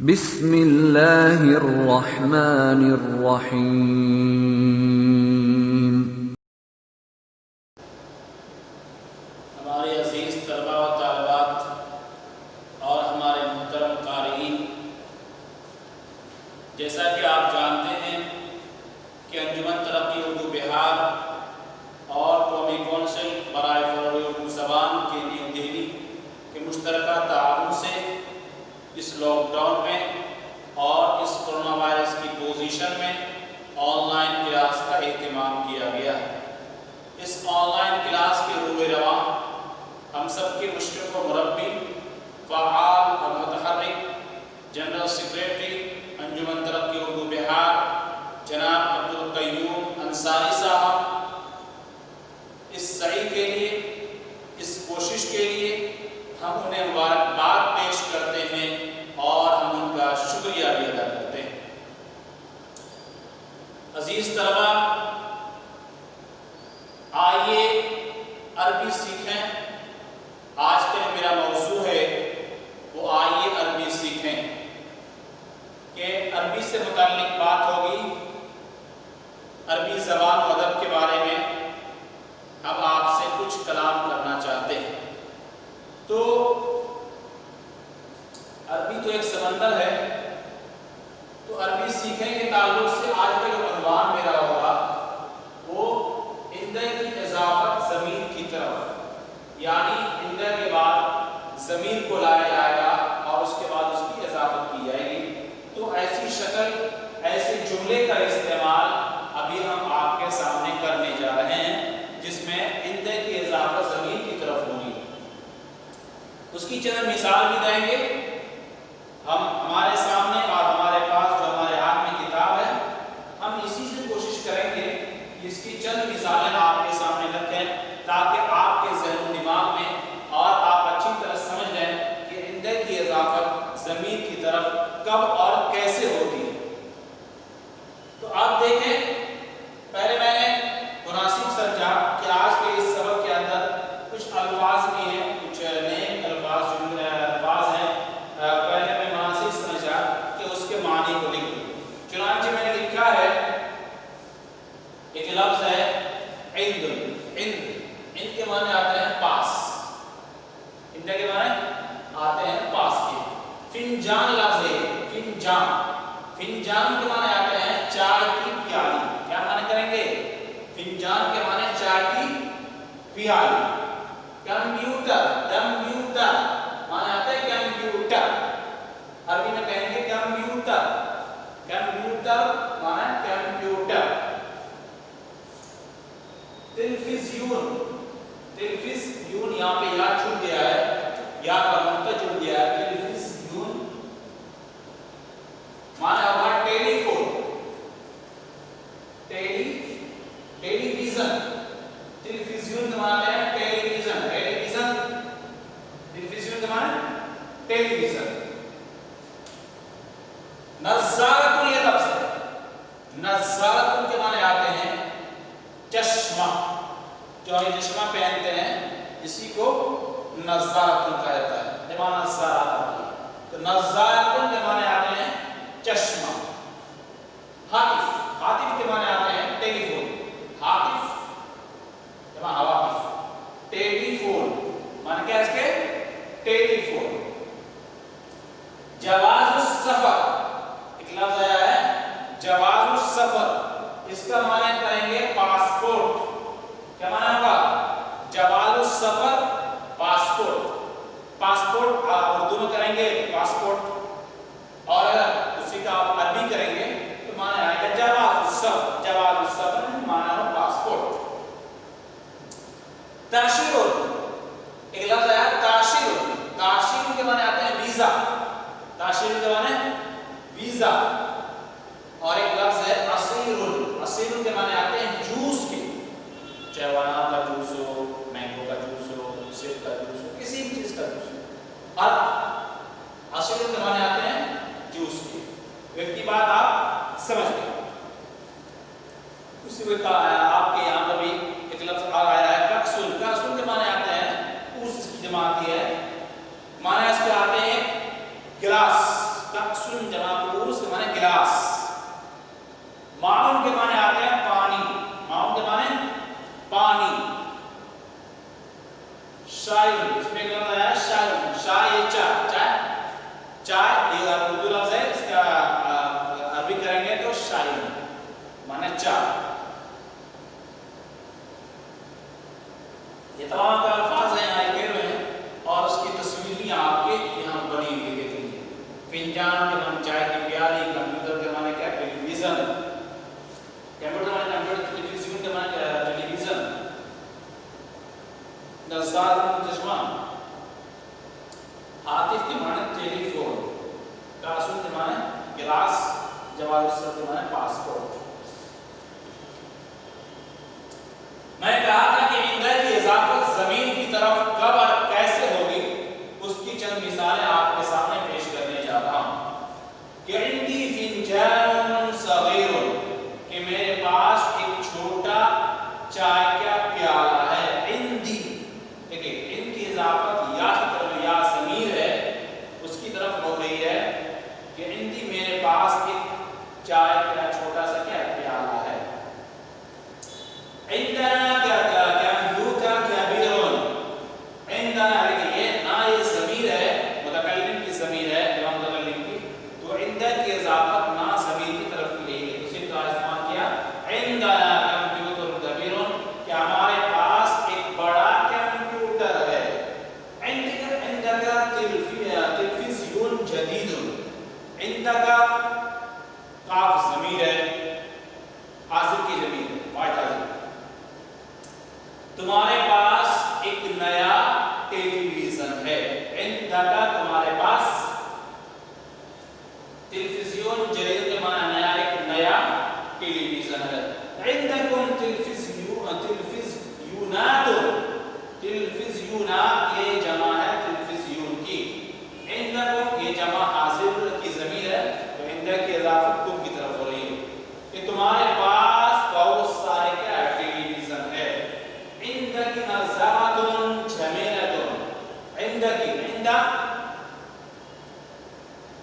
بسم اللہ الرحمن الرحیم۔ ہمارے عزیز طلباء و طالبات اور ہمارے محترم قارئین، جیسا کہ آپ جانتے ہیں کہ انجمن ترقی اردو بہار اور قومی کونسل برائے فروغ اردو زبان کے نیو دہلی کے مشترکہ تعاون سے اس لاک ڈاؤن میں اور اس کرونا وائرس کی پوزیشن میں آن لائن کلاس کا اہتمام کیا گیا ہے۔ اس آن لائن کلاس کے روح رواں ہم سب کے مشرف و مربی، فعال اور متحرک جنرل سیکریٹری انجمن ترقی اردو بہار جناب عبدالقیوم انصاری صاحب، اس سعی کے لیے، اس کوشش کے لیے ہم انہیں مبارکباد پیش کرتے ہیں اور ہم ان کا شکریہ بھی ادا کرتے ہیں۔ عزیز طلباء، آئیے عربی سیکھیں۔ آج کا جو میرا موضوع ہے وہ آئیے عربی سیکھیں، کہ عربی سے متعلق بات ہوگی، عربی زبان و ادب کے بارے میں ہم آپ سے کچھ کلام کرنا چاہتے ہیں۔ تو عربی تو ایک سمندر ہے، تو عربی سیکھیں کے تعلق سے آج کا جو عنوان میرا ہوگا وہ اندہ کی اضافت ضمیر کی طرف، یعنی اندہ کے بعد ضمیر کو لایا جائے گا اور اس کے بعد اس کی اضافت کی جائے گی۔ تو ایسی شکل، ایسے جملے کا استعمال ابھی ہم آپ کے سامنے کرنے جا رہے ہیں جس میں اندہ کی اضافت ضمیر کی طرف ہوگی۔ اس کی چند مثال بھی دیں گے ہم ہمارے سامنے، اور ہمارے پاس جو ہمارے ہاتھ میں کتاب ہے، ہم اسی سے کوشش کریں گے کہ اس کی چند مثالیں آپ کے سامنے رکھیں تاکہ آپ کے ذہن و دماغ میں اور آپ اچھی طرح سمجھ لیں کہ اندہ کی اضافت ضمیر کی طرف کب اور کیسے ہوتی ہے۔ تو آپ دیکھیں، پہلے میں نے مناسب سمجھا کہ آج کے اس سبق کے اندر کچھ الفاظ بھی ہیں، کچھ نئے الفاظ ہیں۔ پہلے میں مناسب سمجھا کہ اس کے معنی کو لکھ دوں، چنانچہ میں نے لکھا ہے، ایک لفظ ہے عند۔ عند کے معنی آتے ہیں پاس، عند کے معنی آتے ہیں پاس کے۔ فنجان لفظ ہے، فنجان کے معنی آتے ہیں چائے کی پیالی۔ کیا معنی کریں گے؟ فنجان کے معنی چائے کی پیالی۔ کمپیوٹر معنی آتا ہے کمپیوٹر، عربی میں کہیں گے کمپیوٹر معنی کمپیوٹر۔ تلفزیون یہاں پہ یا چھوٹ گیا ہے، یا کا نقطہ چھوٹ گیا ہے۔ تلفزیون معنی ہوگا ٹیلی فون، ٹیلی ویژن۔ تلفزیون کا معنی ہے ٹیلی ویژن، تلفزیون کا معنی ٹیلی ویژن۔ نظارۃ، یہ لفظ ہے، نظارۃ کے معنی آتے ہیں چشمہ، جو ہم چشمہ پہنتے ہیں اسی کو نظارۃ کہا جاتا ہے، جمع نظارات آتی ہے۔ تو نظارۃ کے معنی آتے ہیں چشمہ۔ ہاتف کے معنی آتے ہیں ٹیلی فون، ہاتف جمع ہواتف۔ ٹیلی فون معنی کیا ہے اس کے؟ ٹیلی فون۔ جواز السفر، ایک لفظ آیا ہے جواز السفر، اس کا معنی کریں گے پاسپورٹ۔ کیا معنی ہوگا؟ جواز السفر پاسپورٹ اردو میں کریں گے پاسپورٹ، اور اگر اسی کا آپ عربی کریں گے تو معنی آئے گا جواز السفر معنی ہو پاسپورٹ۔ تاشر، ایک لفظ آیا تاشر کے معنی آتے ہیں ویزا، تاشر کے معنی ویزا۔ اور ایک لفظ ہے عصیر کے معنی آتے ہیں جوس کے، چاہے انار کا جوس ہو، مینگو کا جوس ہو، سیب کا جوس ہو، کسی بھی چیز کا جوس ہو، اور عصیر کے معنی آتے ہیں جوس کے۔ ایک کی بات آپ سمجھ گئے۔ اسی وقت آپ کے یہاں پر بھی ایک لفظ آیا ہے ککسل کے معنی آتے ہیں اس کی جمع آتی ہے، معنی اس کے آتے ہیں گلاس، ککس کأسن جمع کوس کے معنی گلاس، معاون کے معنی آتے ہیں پانی، معاون کے معنی پانی، شائی اس میں کیا ہے شائی، شائی چائے، چائے یہ اردو لفظ ہے، اس کا عربی کریں گے تو شائی معنی چائے۔ یہ تمام کا الفاظ ہیں یہاں لکھے ہوئے ہیں اور اس کی تصویریں آپ کے یہاں بنی ہوئی دیکھیں گے۔ فنجان کے معنی چائے کی پیالی، کمپیوٹر کے معنی کیا ٹیلی ویژن، کمپیوٹر معنی کمپیوٹر، ٹیلی ویژن کے معنی ٹیلی ویژن، نظارہ چشمہ، ہاتف کے معنی ٹیلی فون، کاسون کے معنی گلاس، جواز السفر کے معنی پاسپورٹ۔ میں کہا تھا کہ عند کی اضافت ضمیر کی طرف کب اور کیسے ہوگی، اس کی چند مثالیں آپ کے سامنے پیش کرنے جا رہا ہوں کہ عندی فنجان صغیر، کہ میرے پاس ایک چھوٹا چائے کا پیالہ ہے، عندی، دیکھیں ان کی اضافت یا کی طرف یا ضمیر ہے اس کی طرف ہو رہی ہے کہ عندی میرے پاس ایک چائے کا چھوٹا سا کیا پیالہ ہے۔ عندنا کمپیوٹر کبیر، عندنا یہ نا یہ ضمیر ہے، متکلم کی ضمیر ہے، یا متکلم کی، تو عند کی اضافت نا ضمیر کی طرف کی گئی ہے، اسی کا استعمال کیا عندنا کمپیوٹر کبیر، کہ ہمارے پاس ایک بڑا کمپیوٹر ہے۔ عندك تلفزیون جدید، عندك کاف ضمیر ہے، حاضر کی ضمیر ہے، واحد حاضر، تمہارے پاس ایک نیا ٹیلی ویژن ہے، عندك تمہارے پاس، تلفزیون جدید کے معنی نیا، ایک نیا ٹیلی ویژن ہے۔ عندكم تلفزیونات، تلفزیونات یہ جمع ہے تلفزیون کی، عندكم یہ جمع حاضر کی ضمیر ہے، تو عند کی اضافت تم کی طرف ہو رہی ہے کہ تمہارے پاس بہت سارے کیا ٹیلی ویژن ہے۔ عندك نظارة جميلة، عندك، عند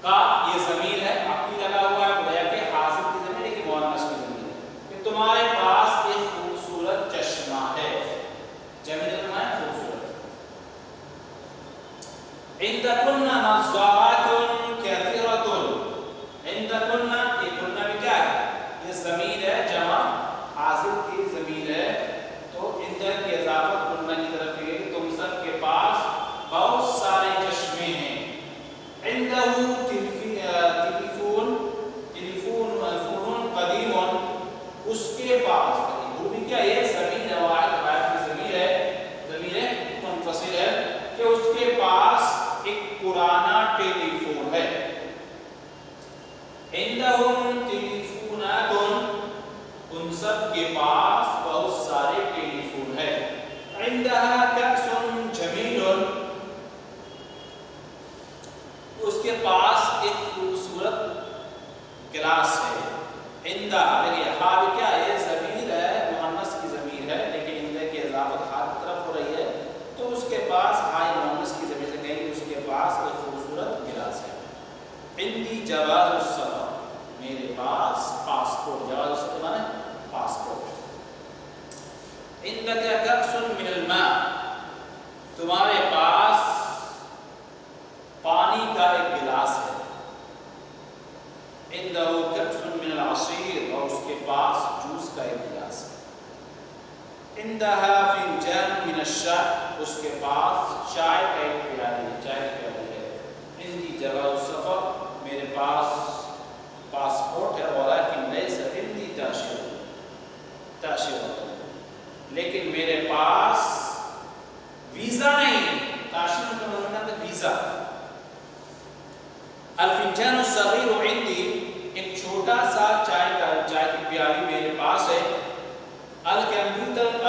کا یہ ضمیر ہے، اپنی لگا ہوا ہے، گویا کہ حاضر کی ضمیر ہے کہ مؤنث کی ضمیر ہے، کہ تمہارے پاس ایک خوبصورت چشمہ ہے، جمیلہ ہے خوبصورت۔ عندكن نظارات كثيرة، عندكن یہ کلنا بھی کیا ہے، یہ ضمیر ہے جمع حاضر کی ضمیر ہے، تو عند کی اضافت کلنا کی طرف ہے کہ تم سب کے پاس بہت سارے چشمے ہیں۔ عنده تلفون قدیم، اس کے پاس، وہ بھی کیا یہ ضمیر ہے، واحد کی ضمیر ہے، ضمیر منفصل ہے، کہ اس کے پاس ایک پرانا ٹیلی فون ہے۔ عندهم تلفونات، ان سب کے پاس بہت سارے ٹیلی فون ہے۔ عندها كأس جميل، اس کے پاس ایک خوبصورت گلاس ہے۔ عندها دیکھیے ہا بھی کیا ہے، ضمیر ہے، مؤنث کی ضمیر ہے، لیکن عند کی اضافت ہا کی طرف ہو رہی ہے، تو اس کے پاس ہائے مؤنث کی ضمیر سے کہیں گے اس کے پاس ایک خوبصورت گلاس ہے۔ عندی جواز السفر، میرے پاس پاسپورٹ، جواز السفر معنی پاسپورٹ۔ عندك كأس من الماء، تمہارے پاس پانی کا ایک گلاس ہے۔ عنده كأس من العصير، اور اس کے پاس جوس کا ایک گلاس ہے۔ عندها فنجان من الشاي، اس کے پاس چائے کا ایک پیالی، چائے کی پیالی ہے۔ عندي جواز السفر، میرے پاس پاسپورٹ ہے، ولكن ليس عندي تاشیرہ، لیکن میرے پاس ویزا نہیں، تاشیرہ کا مطلب ہے ویزا۔ الفنجان الصغیر عندي، ایک چھوٹا سا چائے کی پیالی میرے پاس ہے۔ الکمپیوٹر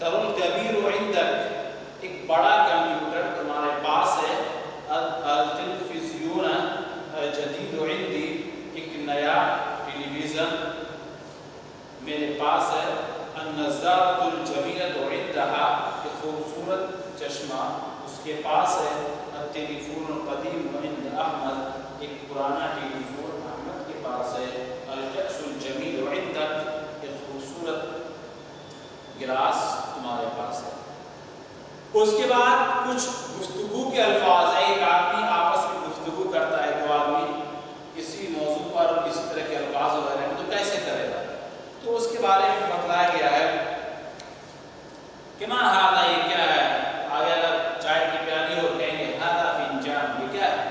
الکبیر عندك، ایک بڑا کمپیوٹر تمہارے پاس ہے۔ التلفزیون جدید عندي، ایک نیا ٹیلی ویژن میرے پاس ہے۔ النظارة الجمیلة عندها، ایک خوبصورت چشمہ اس کے پاس ہے۔ التلفون القدیم عند احمد، کے الفاظ ہیں. ایک آدمی آپس میں گفتگو کرتا ہے, دو آدمی کسی موضوع پر کسی طرح کے الفاظ وغیرہ میں, تو کیسے کرے گا؟ تو اس کے بارے میں بتلایا گیا ہے کہ ما ہاذا, یہ کیا ہے. آگے اگر چائے کی پیالی ہو کہیں گے ہاذا فنجان, یہ کیا ہے؟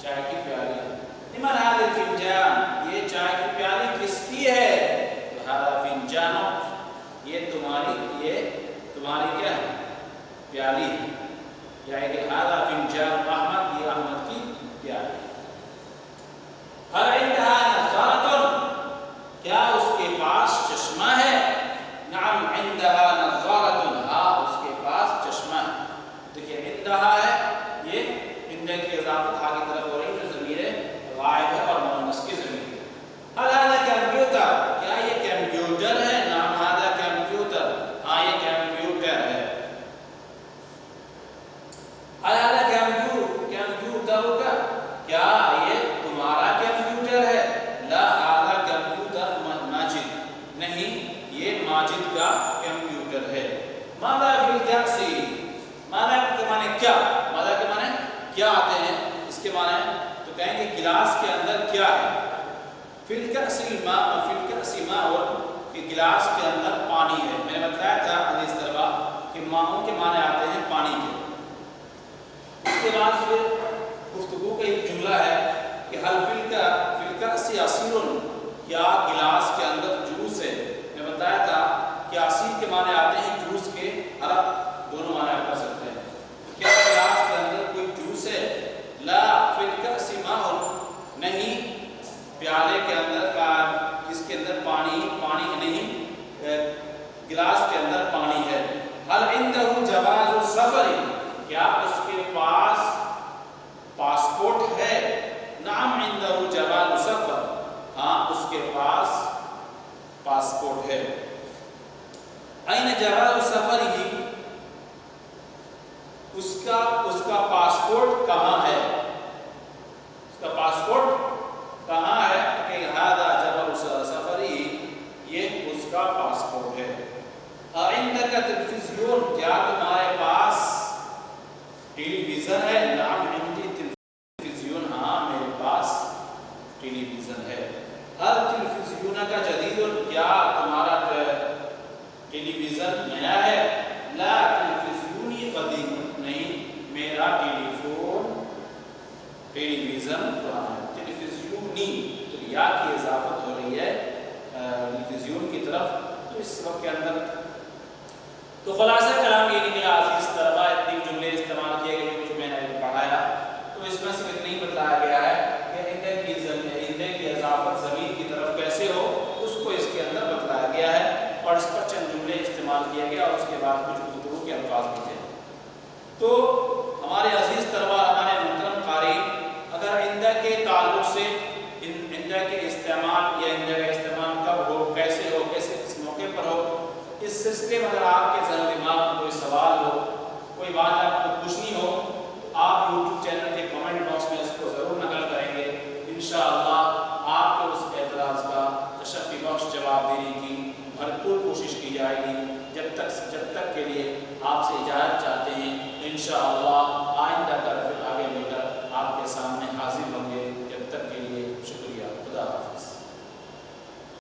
چائے کی پیالی ہے. لمن هذا الفنجان, یہ چائے کی پیالی کس کی ہے؟ هذا فنجان, یہ تمہاری کیا ہے؟ پیالی ہے. یا کہ هذا فنجان احمد, یہ احمد کی پیالی. هل عندها نظارة, کیا اس کے پاس چشمہ ہے؟ نعم عندها نظارة, ہاں اس کے پاس چشمہ ہے. دیکھیے عندها ہے, یہ عند کی اضافت آگے طرف ہو رہی ہے, جو ضمیر غائب ہے اور مؤنث کی ضمیر ہے. هل هذا کمپیوٹر, کیا یہ کمپیوٹر ہے؟ نعم هذا کمپیوٹر, ہاں یہ کمپیوٹر ہے. هل هذا کمپیوٹر کا, کیا یہ تمہارا کمپیوٹر ہے؟ لا هذا کمپیوٹر ماجد, نہیں یہ ماجد کا کمپیوٹر ہے. ماذا فی الکأس, ماذا کے معنی کیا, ماذا کے معنی کیا آتے ہیں, اس کے معنی تو کہیں گے گلاس کے اندر کیا ہے. فی الکأس الماء, فی الکأس ماء, کہ گلاس کے اندر پانی ہے. میں نے بتایا تھا عزیز طلبہ کہ ماؤں کے معنی آتے ہیں پانی کے. اس کے بعد پھر گفتگو کا ایک جملہ ہے کہ حل فی الکأس عصیر, کیا گلاس کے اندر جوس ہے. میں بتایا تھا کہ عصیر کے معنی آتے ہیں جوس کے, عرب دونوں معنی آپ کر سکتے ہیں. کیا گلاس کے اندر کوئی جوس ہے؟ لا فی الکأس ماء, نہیں پیالے کے اندر کا, جس کے اندر پانی نہیں, گلاس کے اندر پانی ہے. حل عنده جواز السفر, کیا اس کے پاس پاسپورٹ ہے؟ نعم عنده جواز السفر, ہاں اس کے پاس پاسپورٹ ہے. این جواز السفر ہی, اس کا پاسپورٹ کہاں ہے؟ اس کا پاسپورٹ کہاں ہے؟ کہ هذا جواز السفر ہی, یہ اس کا پاسپورٹ ہے. عندك تلفزیون, کیا تمہارے پاس ٹیلی ویژن ہے؟ نعم عندي تلفزیون, ہاں میرے پاس ٹیلی ویژن ہے. ہر تلفزیون کا جدید, کیا تمہارا ٹیلی ویژن نیا ہے؟ لا تلفزیونی قدیم, نہیں میرا ٹیلی ویژن پرانا ہے. تلفزیونی, تو یا کی اضافت ہو رہی ہے تلفزیون کی طرف. تو اس وقت کے اندر تو خلاصہ کلام یہ نکلا عزیز طلبہ, اتنے جملے استعمال کیے گئے جو میں نے پڑھایا. تو اس میں صرف اتنا ہی بتلایا گیا ہے کہ عند کی اضافت ضمیر کی طرف کیسے ہو, اس کو اس کے اندر بتلایا گیا ہے. اور اس پر چند جملے استعمال کیے گئے اور اس کے بعد کچھ گفتگو کے الفاظ بھی تھے. تو ہمارے عزیز طلبہ, ہمارے محترم قارئین, اگر عند کے تعلق سے عند کے استعمال یا عند کا استعمال کب ہو, کیسے ہو, کس موقع پر ہو, اس سلسلے میں اگر آپ کے ذہن و دماغ میں کوئی سوال ہو, کوئی بات آپ کو پوچھنی ہو, تو آپ یوٹیوب چینل کے کمنٹ باکس میں اس کو ضرور نقل کریں گے. انشاءاللہ آپ کو اس اعتراض کا تشفی بخش جواب دینے کی بھرپور کوشش کی جائے گی. جب تک کے لیے آپ سے اجازت چاہتے ہیں. انشاءاللہ آئندہ کل پھر آگے مل کر آپ کے سامنے